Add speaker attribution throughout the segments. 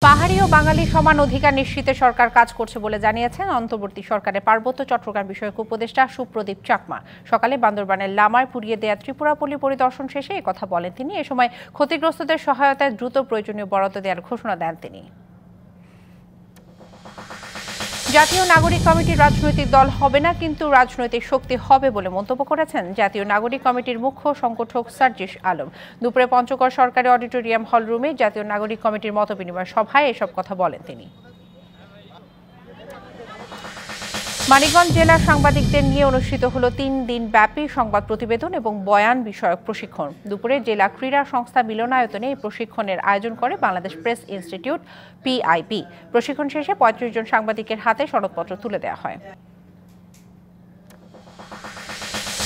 Speaker 1: পাহাড়ি ও বাঙালি সমান অধিকার নিশ্চিতে সরকার কাজ করছে বলে জানিয়েছেন অন্তর্বর্তী সরকারের পার্বত্য চট্টগ্রাম বিষয়ক উপদেষ্টা সুপ্রদীপ চাকমা। সকালে বান্দরবানের লামায় পুড়িয়ে দেয়া ত্রিপুরাপল্লী পরিদর্শন শেষে একথা বলেন তিনি। এ সময় ক্ষতিগ্রস্তদের সহায়তায় দ্রুত প্রয়োজনীয় বরাদ্দ দেওয়ার ঘোষণা দেন তিনি। জাতীয় নাগরিক কমিটির রাজনৈতিক দল হবে না, কিন্তু রাজনৈতিক শক্তি হবে বলে মন্তব্য করেছেন জাতীয় নাগরিক কমিটির মুখ্য সংগঠক সার্জিস আলম। দুপুরে পঞ্চগড় সরকারি অডিটোরিয়াম হল রুমে জাতীয় নাগরিক কমিটির মতবিনিময় সভায় এসব কথা বলেন তিনি। মানিকগঞ্জ জেলার সাংবাদিকদের নিয়ে অনুষ্ঠিত হলো ৩ দিন ব্যাপী সংবাদ প্রতিবেদন এবং বয়ান বিষয়ক প্রশিক্ষণ। দুপুরে জেলা ক্রীড়া সংস্থা মিলনায়তনে এই প্রশিক্ষণের আয়োজন করে বাংলাদেশ প্রেস ইনস্টিটিউট PIP। প্রশিক্ষণ শেষে ৩৫ জন সাংবাদিকের হাতে সনদপত্র তুলে দেওয়া হয়।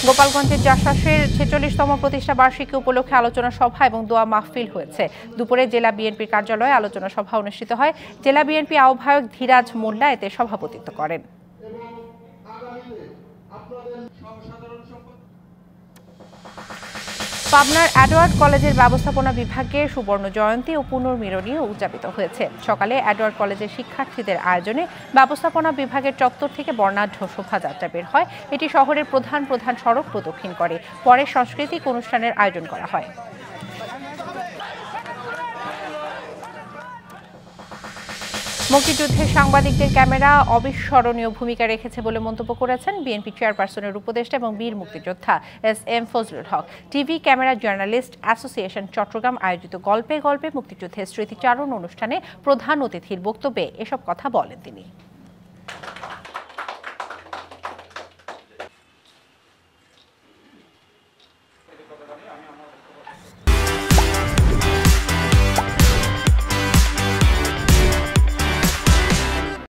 Speaker 1: গোপালগঞ্জের জাসাসের ৪৬তম প্রতিষ্ঠা বার্ষিকী উপলক্ষে আলোচনা সভা এবং দোয়া মাহফিল হয়েছে। দুপুরে জেলা বিএনপির কার্যালয়ে আলোচনা সভা অনুষ্ঠিত হয়। জেলা বিএনপি আহ্বায়ক ধীরাজ মোল্লা এতে সভাপতিত্ব করেন। পাবনার এডওয়ার্ড কলেজের ব্যবস্থাপনা বিভাগে সুবর্ণ জয়ন্তী ও পুনর্মিলনী উদযাপিত হয়েছে। সকালে এডওয়ার্ড কলেজের শিক্ষার্থীদের আয়োজনে ব্যবস্থাপনা বিভাগের চত্বর থেকে বর্ণাঢ্য শোভাযাত্রা বের হয়। এটি শহরের প্রধান সড়ক প্রদক্ষিণ করে। পরে সাংস্কৃতিক অনুষ্ঠানের আয়োজন করা হয়। মুক্তিযুদ্ধের সাংবাদিকদের ক্যামেরা অবিস্মরণীয় ভূমিকা রেখেছে বলে মন্তব্য করেছেন বিএনপি চেয়ারপারসনের উপদেষ্টা এবং বীর মুক্তিযোদ্ধা SM Fazlul Haque. TV camera journalist association Chittagong আয়োজিত গল্পে গল্পে মুক্তিযুদ্ধের স্মৃতিচারণ অনুষ্ঠানে প্রধান অতিথির বক্তব্যে এসব কথা বলেন তিনি।